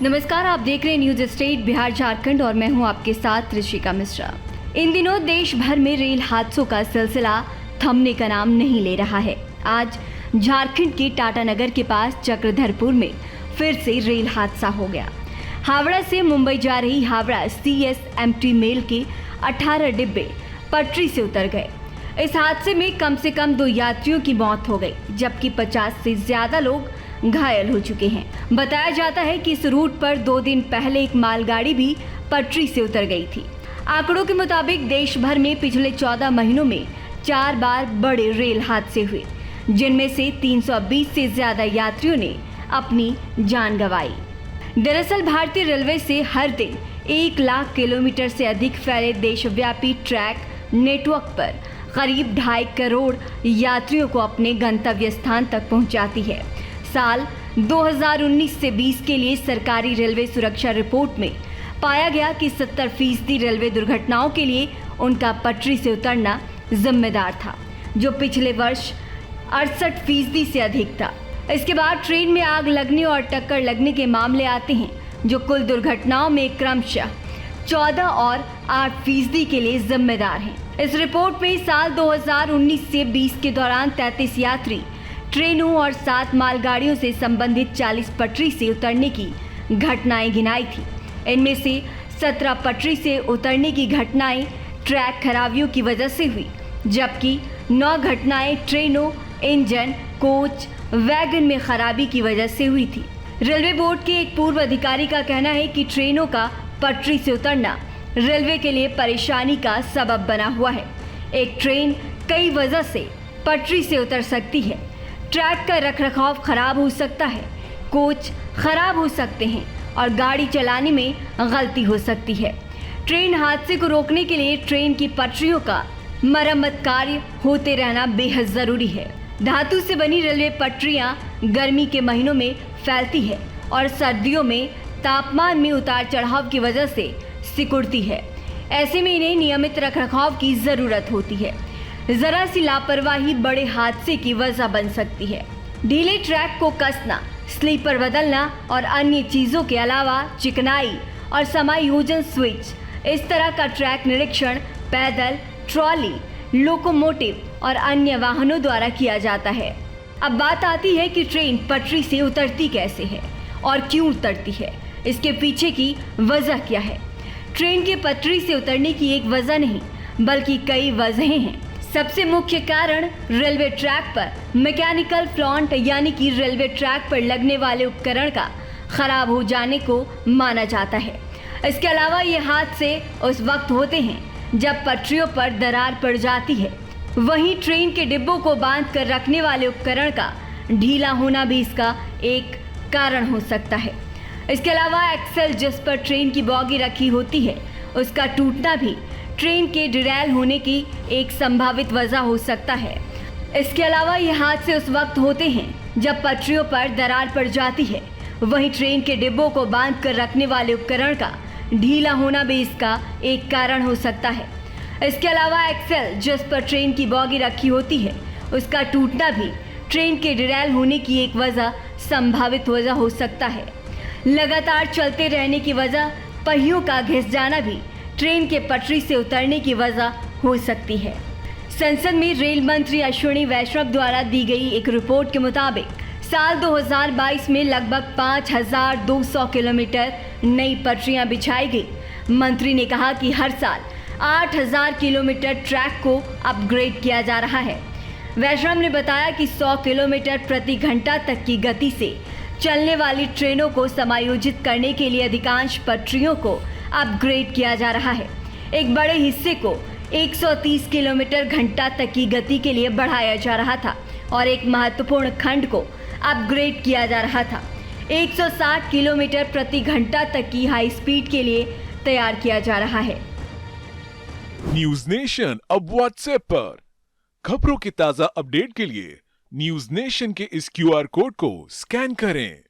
नमस्कार, आप देख रहे हैं न्यूज स्टेट बिहार झारखंड और मैं हूं आपके साथ ऋषिका मिश्रा। इन दिनों देश भर में रेल हादसों का सिलसिला थमने का नाम नहीं ले रहा है। आज झारखंड के टाटानगर के पास चक्रधरपुर में फिर से रेल हादसा हो गया। हावड़ा से मुंबई जा रही हावड़ा CSMT मेल के 18 डिब्बे पटरी से उतर गए। इस हादसे में कम से कम 2 यात्रियों की मौत हो गई, जबकि 50 से ज्यादा लोग घायल हो चुके हैं। बताया जाता है कि इस रूट पर 2 दिन पहले एक मालगाड़ी भी पटरी से उतर गई थी। आंकड़ों के मुताबिक देश भर में पिछले 14 महीनों में 4 बार बड़े रेल हादसे हुए, जिनमें से 320 से ज्यादा यात्रियों ने अपनी जान गंवाई। दरअसल भारतीय रेलवे से हर दिन 1 लाख किलोमीटर से अधिक फैले देशव्यापी ट्रैक नेटवर्क पर करीब 2.5 करोड़ यात्रियों को अपने गंतव्य स्थान तक पहुंचाती है। साल 2019 से 20 के लिए सरकारी रेलवे सुरक्षा रिपोर्ट में पाया गया कि 70% रेलवे दुर्घटनाओं के लिए उनका पटरी से उतरना जिम्मेदार था, जो पिछले वर्ष 68% से अधिक था। इसके बाद ट्रेन में आग लगने और टक्कर लगने के मामले आते हैं, जो कुल दुर्घटनाओं में क्रमशः 14 और 8% के लिए जिम्मेदार हैं। इस रिपोर्ट में साल 2019 से 20 के दौरान 33 यात्री ट्रेनों और 7 मालगाड़ियों से संबंधित 40 पटरी से उतरने की घटनाएं गिनाई थी। इनमें से 17 पटरी से उतरने की घटनाएं ट्रैक खराबियों की वजह से हुई, जबकि 9 घटनाएं ट्रेनों, इंजन, कोच, वैगन में खराबी की वजह से हुई थी। रेलवे बोर्ड के एक पूर्व अधिकारी का कहना है कि ट्रेनों का पटरी से उतरना रेलवे के लिए परेशानी का सबब बना हुआ है। एक ट्रेन कई वजह से पटरी से उतर सकती है। ट्रैक का रखरखाव खराब हो सकता है, कोच खराब हो सकते हैं और गाड़ी चलाने में गलती हो सकती है। ट्रेन हादसे को रोकने के लिए ट्रेन की पटरियों का मरम्मत कार्य होते रहना बेहद ज़रूरी है। धातु से बनी रेलवे पटरियां गर्मी के महीनों में फैलती है और सर्दियों में तापमान में उतार चढ़ाव की वजह से सिकुड़ती है। ऐसे में इन्हें नियमित रखरखाव की ज़रूरत होती है। जरा सी लापरवाही बड़े हादसे की वजह बन सकती है। ढीले ट्रैक को कसना, स्लीपर बदलना और अन्य चीज़ों के अलावा चिकनाई और समायोजन स्विच, इस तरह का ट्रैक निरीक्षण पैदल, ट्रॉली, लोकोमोटिव और अन्य वाहनों द्वारा किया जाता है। अब बात आती है कि ट्रेन पटरी से उतरती कैसे है और क्यों उतरती है, इसके पीछे की वजह क्या है। ट्रेन के पटरी से उतरने की एक वजह नहीं, बल्कि कई वजहें हैं। सबसे मुख्य कारण रेलवे ट्रैक पर मैकेनिकल फ्लॉन्ट, यानी कि रेलवे ट्रैक पर लगने वाले उपकरण का खराब हो जाने को माना जाता है। इसके अलावा ये हादसे उस वक्त होते हैं जब पटरियों पर दरार पड़ जाती है। वहीं ट्रेन के डिब्बों को बांध कर रखने वाले उपकरण का ढीला होना भी इसका एक कारण हो सकता है। इसके अलावा एक्सेल, जिस पर ट्रेन की बॉगी रखी होती है, उसका टूटना भी ट्रेन के डिरेल होने की एक संभावित वजह हो सकता है। इसके अलावा ये हादसे उस वक्त होते हैं जब पटरियों पर दरार पड़ जाती है। वहीं ट्रेन के डिब्बों को बांध कर रखने वाले उपकरण का ढीला होना भी इसका एक कारण हो सकता है। इसके अलावा एक्सेल, जिस पर ट्रेन की बॉगी रखी होती है, उसका टूटना भी ट्रेन के डिरेल होने की एक संभावित वजह हो सकता है। लगातार चलते रहने की वजह पहियों का घिस जाना भी ट्रेन के पटरी से उतरने की वजह हो सकती है। संसद में रेल मंत्री अश्विनी वैष्णव द्वारा दी गई एक रिपोर्ट के मुताबिक साल 2022 में लगभग 5200 किलोमीटर नई पटरियां बिछाई गई। मंत्री ने कहा कि हर साल 8000 किलोमीटर ट्रैक को अपग्रेड किया जा रहा है। वैष्णव ने बताया कि 100 किलोमीटर प्रति घंटा तक की गति से चलने वाली ट्रेनों को समायोजित करने के लिए अधिकांश पटरियों को अपग्रेड किया जा रहा है। एक बड़े हिस्से को 130 किलोमीटर घंटा तक की गति के लिए बढ़ाया जा रहा था और एक महत्वपूर्ण खंड को अपग्रेड किया जा रहा था। 160 किलोमीटर प्रति घंटा तक की हाई स्पीड के लिए तैयार किया जा रहा है। न्यूज नेशन अब व्हाट्सएप पर खबरों की ताजा अपडेट के लिए न्यूज नेशन के इस QR कोड को स्कैन करें।